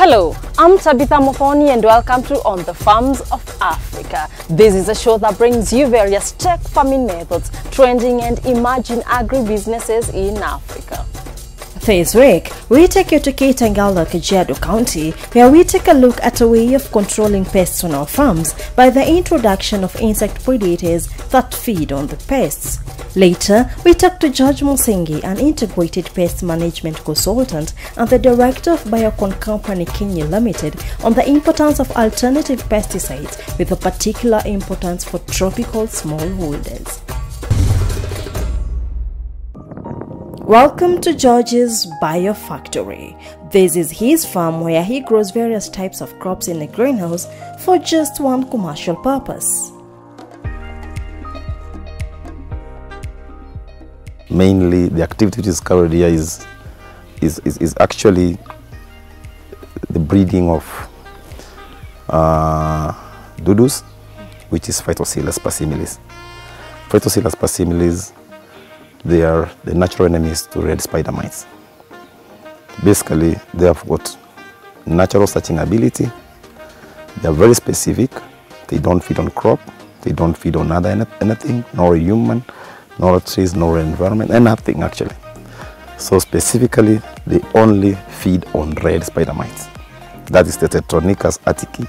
Hello, I'm Tabitha Mofoni and welcome to On the Farms of Africa. This is a show that brings you various tech farming methods, trending and emerging agribusinesses in Africa. This week, we take you to Kitengela, Kajiado County, where we take a look at a way of controlling pests on our farms by the introduction of insect predators that feed on the pests. Later, we talk to George Mosingi, an integrated pest management consultant and the director of Biocon Kenya Ltd, on the importance of alternative pesticides with a particular importance for tropical smallholders. Welcome to George's Biofactory. This is his farm where he grows various types of crops in a greenhouse for just one commercial purpose. Mainly, the activity which is carried here is actually the breeding of dudus, which is Phytocilus persimilis. Phytocilus persimilis, they are the natural enemies to red spider mites. Basically, they have got natural searching ability. They are very specific. They don't feed on crop. They don't feed on anything, nor human, nor trees, nor environment, and nothing actually. So specifically, they only feed on red spider mites. That is the Tetronicus attici,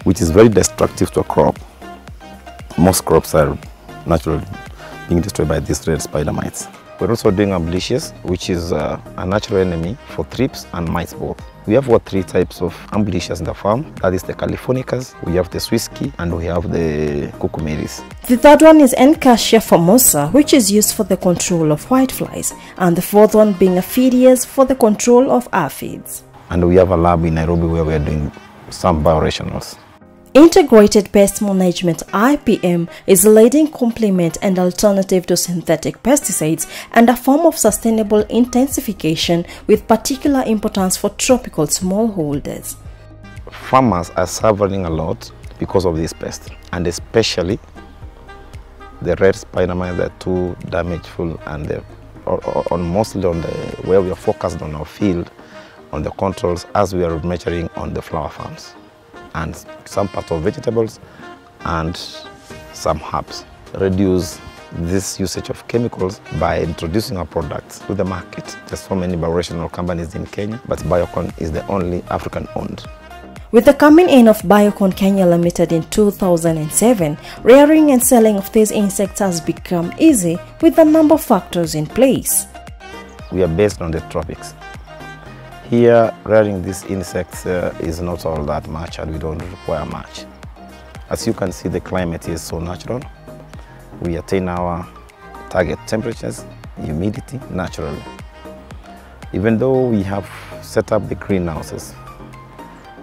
which is very destructive to a crop. Most crops are naturally being destroyed by these red spider mites. We're also doing amblyopsis, which is a natural enemy for thrips and mites both. We have three types of amblyopsis in the farm. That is the Californicas, we have the Swisky, and we have the Cucumeris. The third one is Encasia formosa, which is used for the control of whiteflies, and the fourth one being Aphidius for the control of aphids. And we have a lab in Nairobi where we are doing some biorationals. Integrated Pest Management (IPM) is a leading complement and alternative to synthetic pesticides and a form of sustainable intensification with particular importance for tropical smallholders. Farmers are suffering a lot because of this pest, and especially the red spider mites. They're too damageful, and mostly on where we are focused on our field, on the controls as we are measuring on the flower farms, and some part of vegetables and some herbs. Reduce this usage of chemicals by introducing our products to the market. There's so many biorational companies in Kenya, but Biocon is the only African-owned. With the coming in of Biocon Kenya Ltd in 2007, rearing and selling of these insects has become easy with a number of factors in place. We are based on the tropics. Here, rearing these insects is not all that much, and we don't require much. As you can see, the climate is so natural. We attain our target temperatures, humidity naturally. Even though we have set up the greenhouses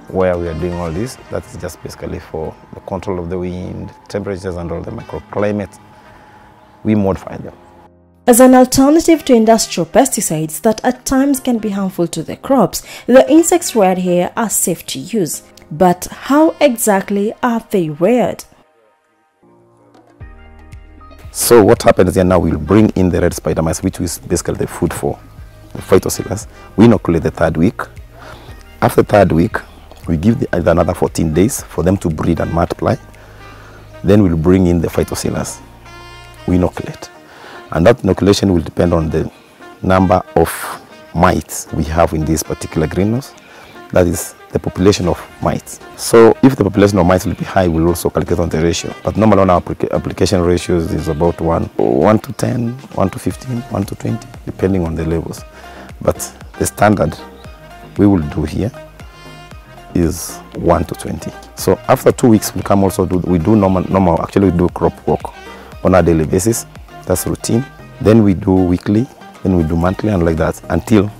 where we are doing all this, that is just basically for the control of the wind, temperatures, and all the microclimates. We modify them. As an alternative to industrial pesticides that at times can be harmful to the crops, the insects reared here are safe to use. But how exactly are they reared? So what happens here now, we'll bring in the red spider mites, which is basically the food for the Phytocilus. We inoculate the third week. After the third week, we give another 14 days for them to breed and multiply. Then we'll bring in the Phytocilus. We inoculate. And that inoculation will depend on the number of mites we have in this particular greenhouse. That is the population of mites. So if the population of mites will be high, we'll also calculate on the ratio. But normally on our application ratios is about 1 to 10, 1 to 15, 1 to 20, depending on the levels. But the standard we will do here is 1 to 20. So after 2 weeks, we come also we do crop walk on a daily basis. That's routine. Then we do weekly, then we do monthly, and like that until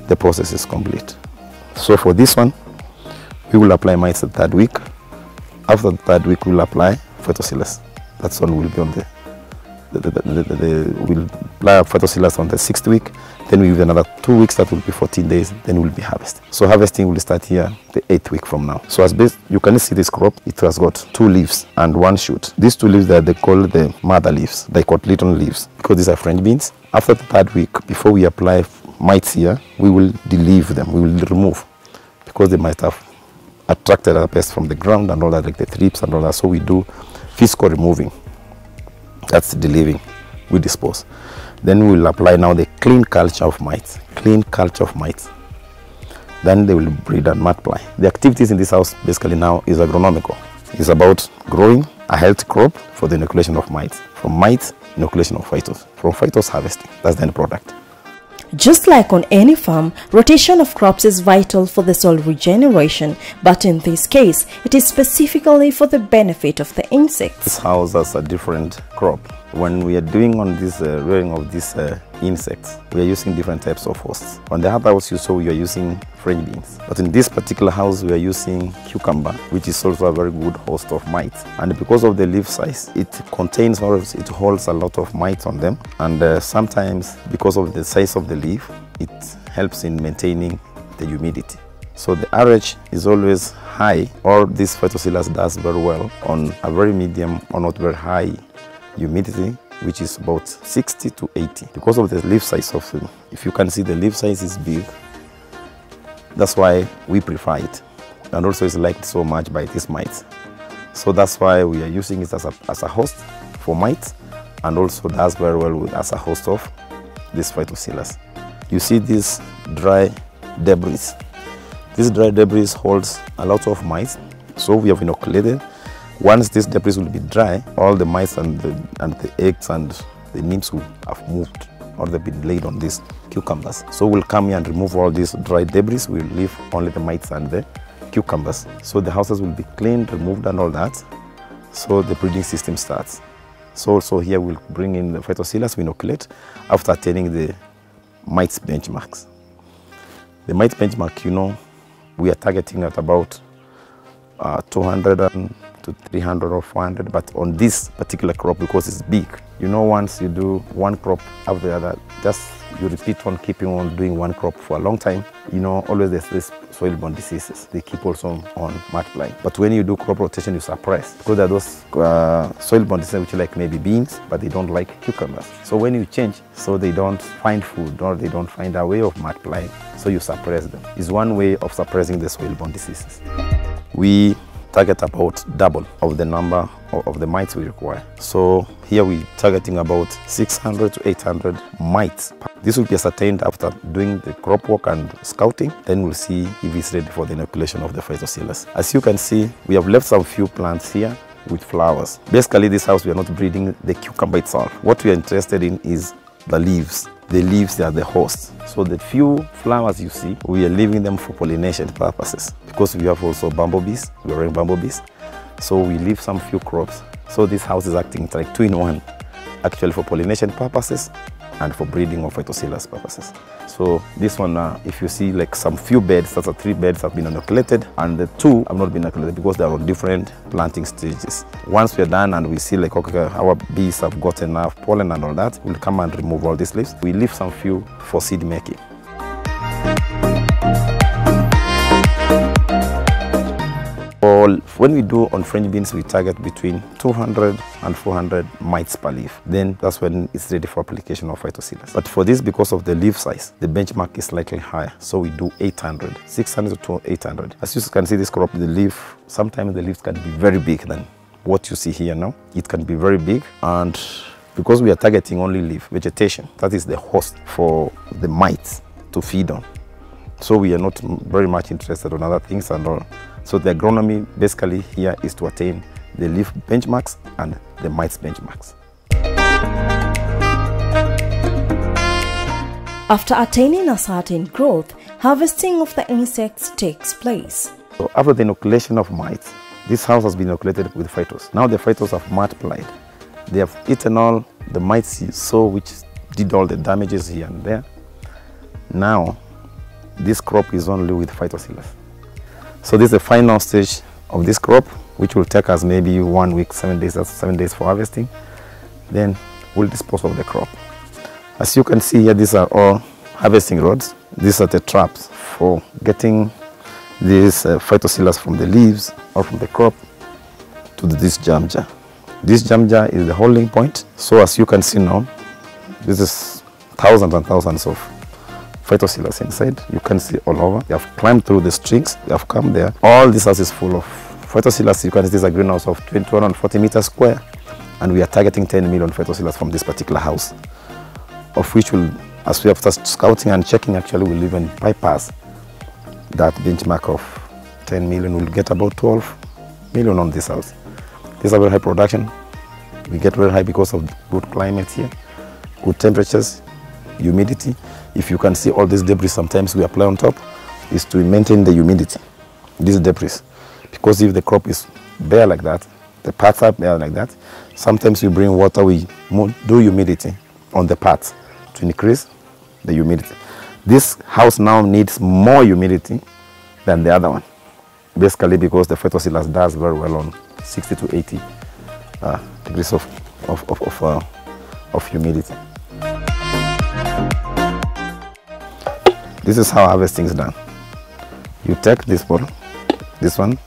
the process is complete. So for this one, we will apply mites the third week. After the third week, we'll apply Phytocilus. That's one will be on we'll apply Phytocilus on the 6th week. Then we give another 2 weeks, that will be 14 days, then we'll be harvesting. So harvesting will start here the 8th week from now. So as best, you can see this crop, it has got 2 leaves and 1 shoot. These 2 leaves that they call the mother leaves, dicotyledon leaves, because these are French beans. After the 3rd week, before we apply mites here, we will deleave them, we will remove. because they might have attracted a pest from the ground and all that, like the thrips and all that. So we do physical removing. That's the leaving. We dispose. Then we will apply now the clean culture of mites. Clean culture of mites. Then they will breed and multiply. The activities in this house basically now is agronomical. It's about growing a healthy crop for the inoculation of mites. From mites, inoculation of phytos. From phytos, harvesting. That's the end product. Just like on any farm, rotation of crops is vital for the soil regeneration, but in this case, it is specifically for the benefit of the insects. This house has a different crop. When we are doing on this rearing of these insects, we are using different types of hosts. On the other house you saw, we are using French beans. But in this particular house, we are using cucumber, which is also a very good host of mites. And because of the leaf size, it contains or it holds a lot of mites on them. And sometimes, because of the size of the leaf, it helps in maintaining the humidity. So the RH is always high, or this phytocillus does very well on a very medium or not very high humidity, which is about 60 to 80. Because of the leaf size of it, if you can see the leaf size is big, that's why we prefer it. And also it's liked so much by these mites. So that's why we are using it as a host for mites, and also does very well with as a host of this phytocillus. You see this dry debris. This dry debris holds a lot of mites, so we have inoculated. Once this debris will be dry, all the mites and the eggs and the nymphs will have moved, or they've been laid on these cucumbers. So we'll come here and remove all these dry debris. We'll leave only the mites and the cucumbers. So the houses will be cleaned, removed and all that. So the breeding system starts. So also here we'll bring in the phytocillus, we inoculate after attaining the mites benchmarks. The mites benchmark, you know, we are targeting at about 200 to 300 or 400, but on this particular crop, because it's big, you know, once you do one crop after the other, just you repeat on keeping on doing one crop for a long time, you know, always there's this soil-borne diseases. They keep also on multiplying. But when you do crop rotation, you suppress, because there are those soil-borne diseases which like maybe beans, but they don't like cucumbers. So when you change, so they don't find food, or they don't find a way of multiplying, so you suppress them. It's one way of suppressing the soil-borne diseases. We target about double of the number of the mites we require. So here we're targeting about 600 to 800 mites. This will be ascertained after doing the crop work and scouting. Then we'll see if it's ready for the inoculation of the phytocillus. As you can see, we have left some few plants here with flowers. Basically, this house we are not breeding the cucumber itself. What we are interested in is the leaves. The leaves, they are the host. So the few flowers you see, we are leaving them for pollination purposes, because we have also bumblebees, we are rearing bumblebees. So we leave some few crops. So this house is acting like 2-in-1, actually for pollination purposes and for breeding of phytocillus purposes. So this one, if you see like some few beds, that's 3 beds have been inoculated, and the 2 have not been inoculated because they are on different planting stages. Once we are done and we see like, okay, our bees have got enough pollen and all that, we'll come and remove all these leaves. We leave some few for seed making. When we do on French beans, we target between 200 and 400 mites per leaf. Then that's when it's ready for application of phytocillus. But for this, because of the leaf size, the benchmark is slightly higher. So we do 800, 600 to 800. As you can see, this crop, the leaf, sometimes the leaves can be very big than what you see here now. It can be very big, and because we are targeting only leaf vegetation, that is the host for the mites to feed on. So we are not very much interested on other things and all. So the agronomy basically here is to attain the leaf benchmarks and the mites benchmarks. After attaining a certain growth, harvesting of the insects takes place. So after the inoculation of mites, this house has been inoculated with phytos. Now the phytos have multiplied. They have eaten all the mites you saw, which did all the damages here and there. Now this crop is only with phytocillus. So this is the final stage of this crop, which will take us maybe 1 week, 7 days, that's 7 days for harvesting. Then we'll dispose of the crop. As you can see here, these are all harvesting rods. These are the traps for getting this phytocillus from the leaves or from the crop to this jam jar. This jam jar is the holding point. So as you can see now, this is thousands and thousands of phytosilars inside. You can see all over. They have climbed through the strings. They have come there. All this house is full of phytosilars. You can see this is a greenhouse of 240 meters square. And we are targeting 10 million phytosilars from this particular house, of which will, as we have started scouting and checking, actually will even bypass that benchmark of 10 million. We'll get about 12 million on this house. This is a very high production. We get very high because of good climate here, good temperatures, humidity. If you can see all this debris sometimes we apply on top, is to maintain the humidity, this debris. Because if the crop is bare like that, the parts are bare like that, sometimes we bring water, we do humidity on the parts to increase the humidity. This house now needs more humidity than the other one, basically because the phytosilars does very well on 60 to 80 degrees of humidity. This is how harvesting is done. You take this bottle, this one,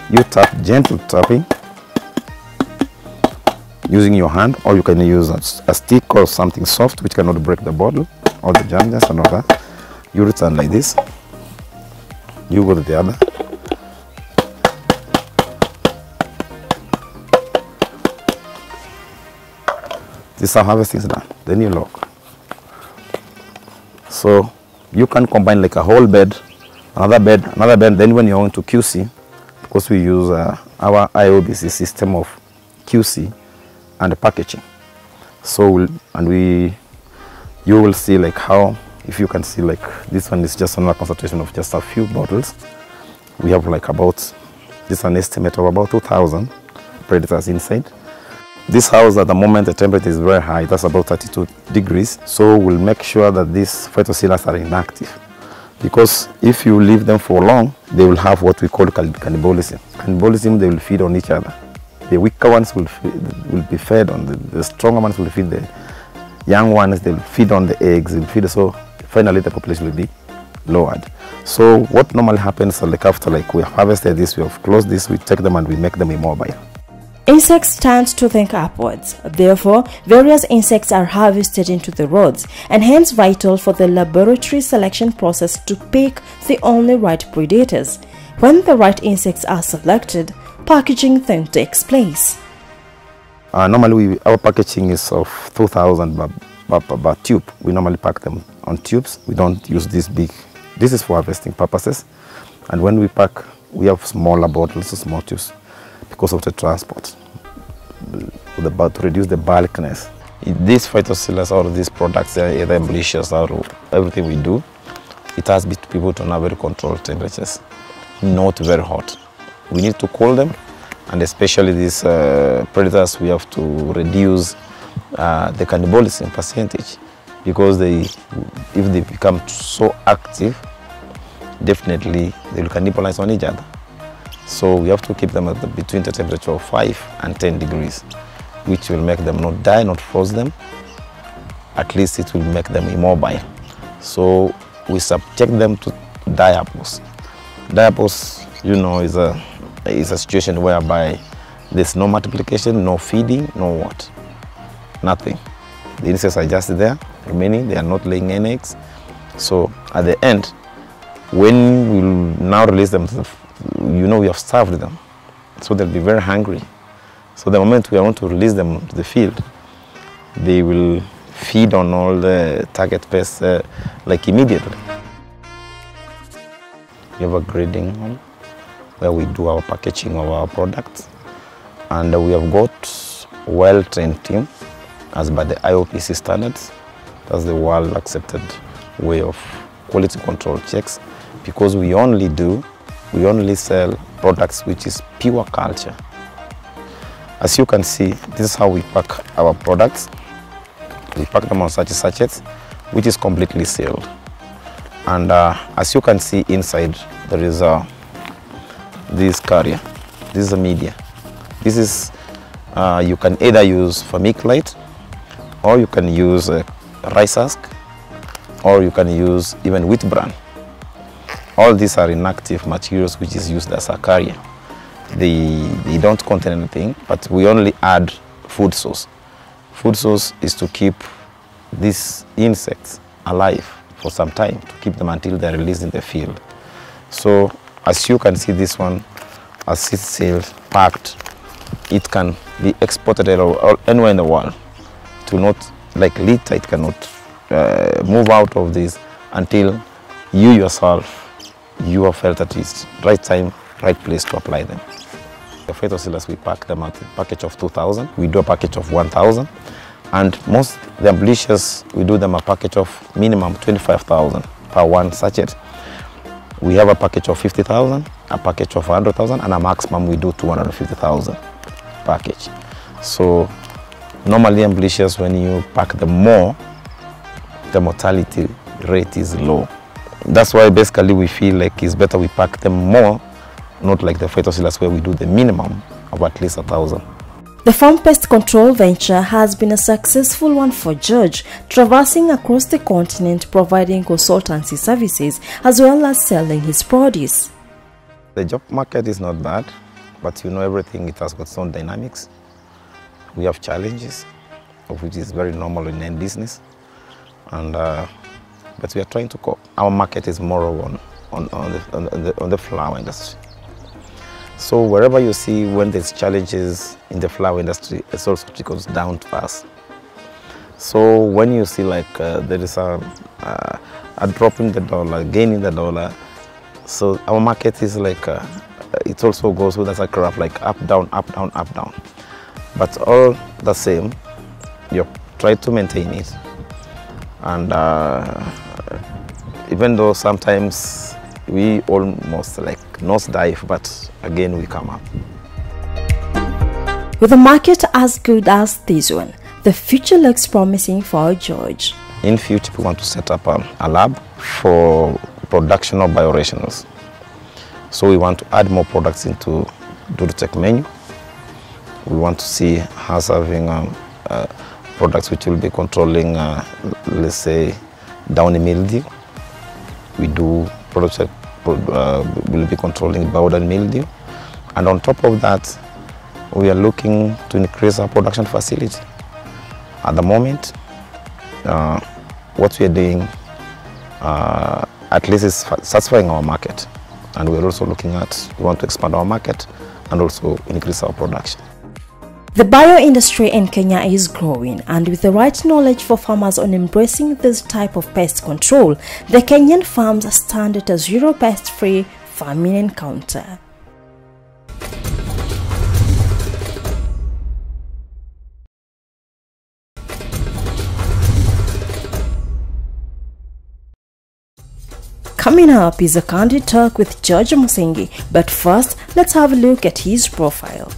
you tap, gentle tapping, using your hand, or you can use a stick or something soft which cannot break the bottle or the jams and all that. You return like this, you go to the other. This is how harvesting is done. Then you lock. So you can combine like a whole bed, another bed. Then when you're going to QC, because we use our IOBC system of QC and packaging. So you will see like how, if you can see like this one is just another concentration of just a few bottles. We have like about, this is an estimate of about 2,000 predators inside. This house at the moment the temperature is very high, that's about 32 degrees. So we'll make sure that these phytosilars are inactive. Because if you leave them for long, they will have what we call cannibalism. Cannibalism, they will feed on each other. The weaker ones will be fed on, the stronger ones will feed the young ones, they will feed on the eggs, so finally the population will be lowered. So what normally happens, like after like we have harvested this, we have closed this, we take them and we make them immobile. Insects tend to think upwards. Therefore, various insects are harvested into the rods and hence vital for the laboratory selection process to pick the only right predators. When the right insects are selected, packaging then takes place. Normally our packaging is of 2,000 per tube. We normally pack them on tubes. We don't use this big. This is for harvesting purposes. And when we pack, we have smaller bottles, small tubes, because of the transport, to reduce the bulkiness. These phytosilars or these products are either malicious or everything we do, it has to be people to have very controlled temperatures, not very hot. We need to cool them, and especially these predators, we have to reduce the cannibalism percentage, because if they become so active, definitely they will cannibalize on each other. So we have to keep them at between the temperature of 5 and 10 degrees, which will make them not die, not froze them. At least it will make them immobile. So we subject them to diapause. Diapause, you know, is a situation whereby there's no multiplication, no feeding, no what, nothing. The insects are just there, remaining. They are not laying any eggs. So at the end, when we will now release them to the, we have starved them, so they'll be very hungry. So the moment we want to release them to the field, they will feed on all the target pests like immediately. We have a grading home where we do our packaging of our products, and we have got well-trained team as by the IOPC standards. That's the world accepted way of quality control checks, because we only sell products which is pure culture. As you can see, this is how we pack our products. We pack them on such sachets, which is completely sealed. And as you can see inside, there is this carrier. This is a media. This is, you can either use vermiculite, or you can use rice husk, or you can use even wheat bran. All these are inactive materials which is used as a carrier. They don't contain anything, but we only add food source. Food source is to keep these insects alive, for some time to keep them until they're released in the field. So as you can see, this one, as it's sealed, packed, it can be exported anywhere in the world. It will not, like litter, it cannot move out of this until you yourself, you have felt that it's right time, right place to apply them. The phytosilars, we pack them at a package of 2,000. We do a package of 1,000. And most the bleachers, we do them a package of minimum 25,000 per one sachet. We have a package of 50,000, a package of 100,000, and a maximum we do 250,000 package. So normally in bleachers, when you pack them more, the mortality rate is low. That's why basically we feel like it's better we pack them more, not like the phytosilars where we do the minimum of at least 1,000. The farm pest control venture has been a successful one for George, traversing across the continent providing consultancy services as well as selling his produce. The job market is not bad, but you know everything, it has got its own dynamics. We have challenges, which is very normal in any business, and but we are trying to cope. Our market is more on the flower industry. So wherever you see when there's challenges in the flower industry, it's also trickles down to us. So when you see like there is a drop in the dollar, gain in the dollar, so our market is like, it also goes with a graph like up, down, up, down, up, down. But all the same, you try to maintain it. And even though sometimes we almost like nosedive, but again we come up. With a market as good as this one, the future looks promising for George. In future, we want to set up a lab for production of biorationals. So we want to add more products into Durotech menu. We want to see us having products which will be controlling, let's say, downy mildew. We do products that will be controlling powdered mildew. And on top of that, we are looking to increase our production facility. At the moment, what we are doing at least is satisfying our market. And we're also looking at, we want to expand our market and also increase our production. The bio industry in Kenya is growing, and with the right knowledge for farmers on embracing this type of pest control, the Kenyan farms stand at a zero pest-free farming encounter. Coming up is a candid talk with George Mosingi, but first let's have a look at his profile.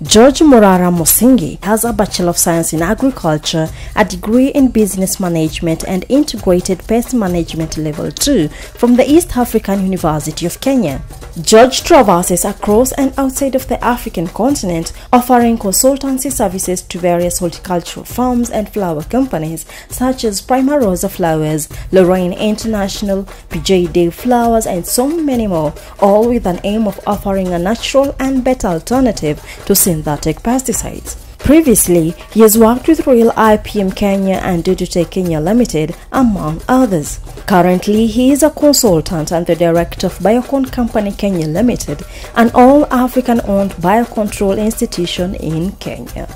George Mosingi has a Bachelor of Science in Agriculture, a degree in Business Management and Integrated Pest Management Level 2 from the East African University of Kenya. George traverses across and outside of the African continent, offering consultancy services to various horticultural farms and flower companies such as Prima Rosa Flowers, Lorraine International, PJ Day Flowers, and so many more, all with an aim of offering a natural and better alternative to synthetic pesticides. Previously, he has worked with Royal IPM Kenya and Biocon Kenya Ltd, among others. Currently, he is a consultant and the director of Biocon Kenya Ltd, an all-African-owned biocontrol institution in Kenya.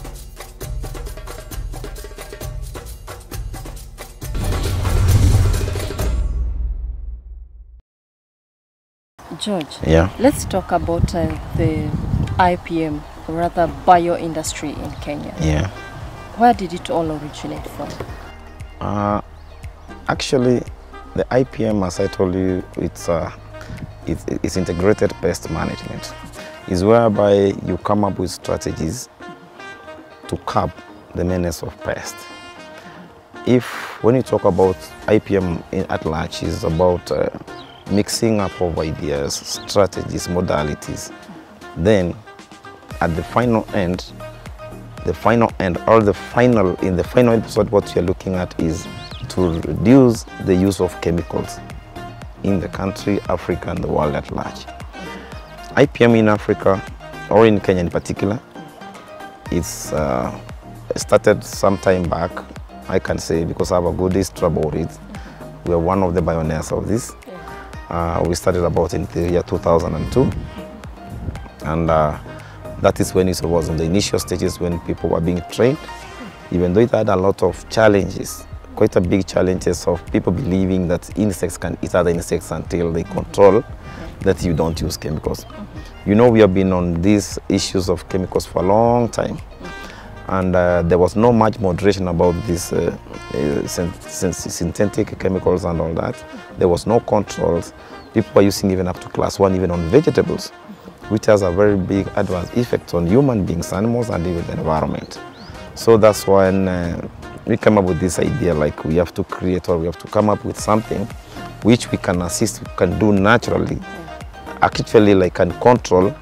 George, yeah, let's talk about the IPM, or rather bio industry in Kenya. Yeah. Where did it all originate from? Actually, the IPM, as I told you, it's integrated pest management. It's whereby you come up with strategies to curb the menace of pest. When you talk about IPM at large, is about mixing up of ideas, strategies, modalities. Then at the final end, in the final episode, what you're looking at is to reduce the use of chemicals in the country, Africa, and the world at large. IPM in Africa, or in Kenya in particular, it's started some time back, I can say, because I have a good history about it. We are one of the pioneers of this. We started about in the year 2002. And that is when it was in the initial stages when people were being trained, even though it had a lot of challenges, quite a big challenges of people believing that insects can eat other insects until they control that you don't use chemicals. You know, we have been on these issues of chemicals for a long time. And there was no much moderation about these synthetic chemicals and all that. There was no controls. People were using even up to class 1, even on vegetables, which has a very big adverse effect on human beings, animals, and even the environment. So that's when we came up with this idea, like we have to create, or we have to come up with something which we can assist, we can do naturally, actually like can control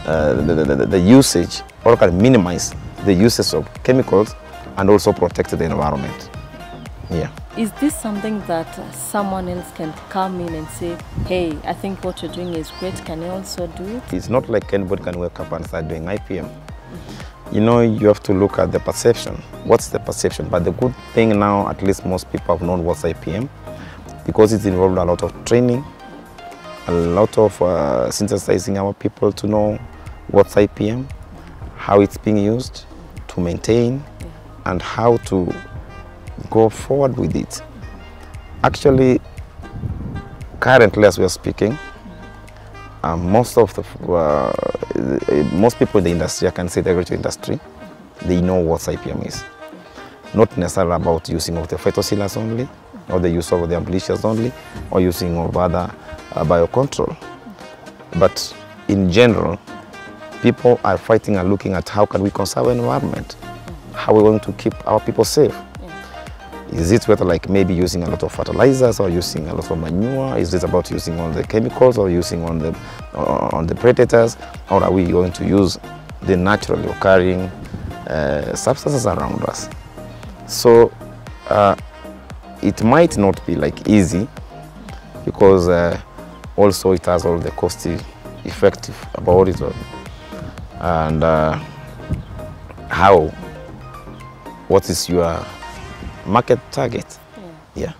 the usage, or can minimize the uses of chemicals and also protect the environment. Yeah. Is this something that someone else can come in and say, hey, I think what you're doing is great, can you also do it? It's not like anybody can wake up and start doing IPM. You know, you have to look at the perception. What's the perception? But the good thing now, at least most people have known what's IPM, because it's involved a lot of training, a lot of sensitizing our people to know what's IPM, how it's being used, to maintain, and how to go forward with it. Actually, currently as we are speaking, most people in the industry, I can say the agriculture industry, they know what IPM is. Not necessarily about using of the phytosilars only, or the use of the amblicias only, or using of other biocontrol. But in general, people are fighting and looking at how can we conserve the environment, how we're going to keep our people safe. Is it whether like maybe using a lot of fertilizers or using a lot of manure? Is it about using all the chemicals or using on the predators? Or are we going to use the naturally occurring substances around us? So it might not be like easy, because also it has all the cost effective about it, and what is your market target? Yeah.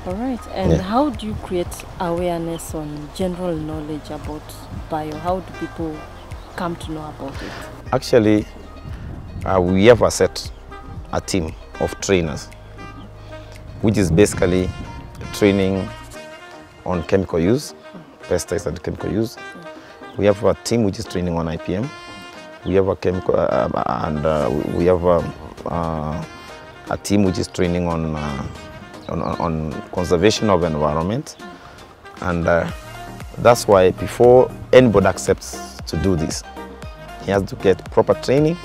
All right. And how do you create awareness on general knowledge about bio? How do people come to know about it? Actually, we have set a team of trainers, which is basically training on chemical use, pesticides and chemical use. We have a team which is training on IPM. We have a chemical, we have a team which is training on conservation of environment. And that's why before anybody accepts to do this, he has to get proper training.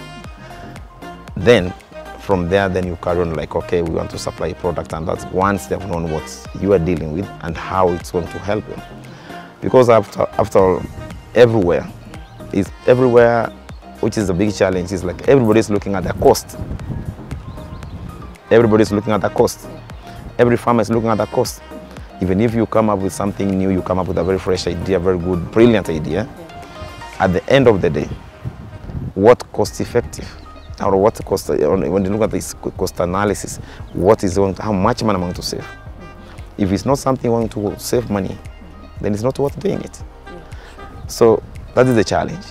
Then from there, then you carry on like, okay, we want to supply a product, and that's once they've known what you are dealing with and how it's going to help them. Because after all, everywhere, which is a big challenge, is like everybody's looking at their cost. Everybody's looking at the cost. Every farmer is looking at the cost. Even if you come up with something new, you come up with a very fresh idea, very good, brilliant idea. At the end of the day, what cost effective, or what cost, when you look at this cost analysis, what is going to, how much money am I going to save? If it's not something going to save money, then it's not worth doing it. So that is the challenge.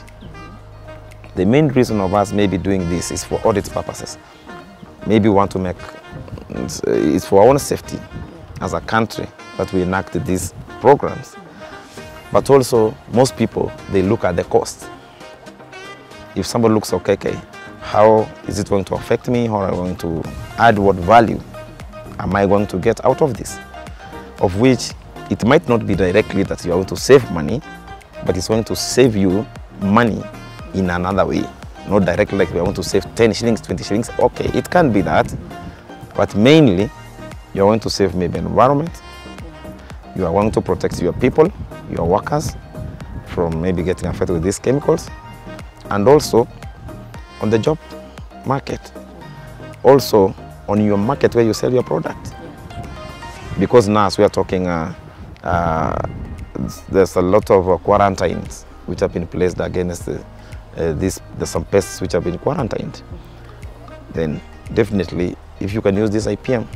The main reason of us maybe doing this is for audit purposes. Maybe we want to make, it's for our own safety as a country that we enact these programs. But also, most people, they look at the cost. If somebody looks, okay, how is it going to affect me? How am I going to add what value am I going to get out of this? Of which it might not be directly that you are going to save money, but it's going to save you money in another way. Not directly like we want to save 10 shillings, 20 shillings. Okay, it can be that. But mainly, you're going to save maybe environment. You are going to protect your people, your workers, from maybe getting affected with these chemicals. And also, on the job market. Also, on your market where you sell your product. Because now, as we are talking, there's a lot of quarantines which have been placed against there's some pests which have been quarantined. Then definitely, if you can use this IPM,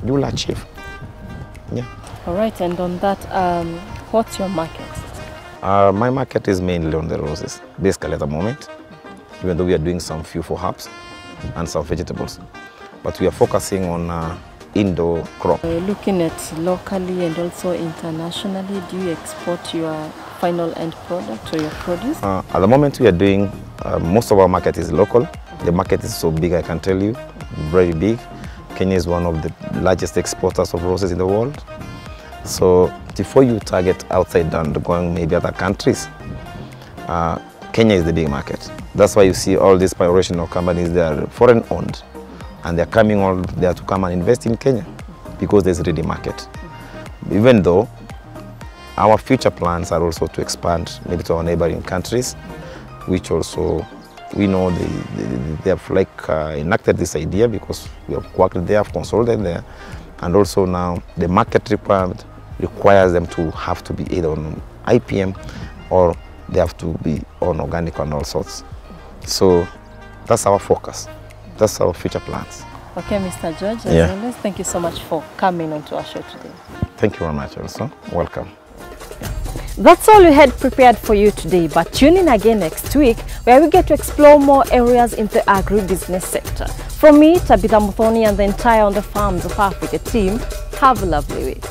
you will achieve. Yeah. All right, and on that, what's your market? My market is mainly on the roses, basically at the moment, even though we are doing some few for herbs and some vegetables. But we are focusing on indoor crop. Looking at locally and also internationally, do you export your final end product or your produce? At the moment we are doing, most of our market is local. The market is so big, I can tell you, very big. Kenya is one of the largest exporters of roses in the world. So before you target outside and going maybe other countries, Kenya is the big market. That's why you see all these professional companies, they are foreign owned. And they're coming all there to come and invest in Kenya because there's already a market. Even though our future plans are also to expand maybe to our neighboring countries, which also we know they have like enacted this idea because we have worked there, have consulted there, and also now the market requirement requires them to have to be either on IPM or they have to be on organic and all sorts. So that's our focus. That's our future plans. Okay, Mr. George, as always, thank you so much for coming onto our show today. Thank you very much also. Welcome. That's all we had prepared for you today, but tune in again next week where we get to explore more areas in the agribusiness sector. From me, Tabitha Muthoni, and the entire On the Farms of Africa team, have a lovely week.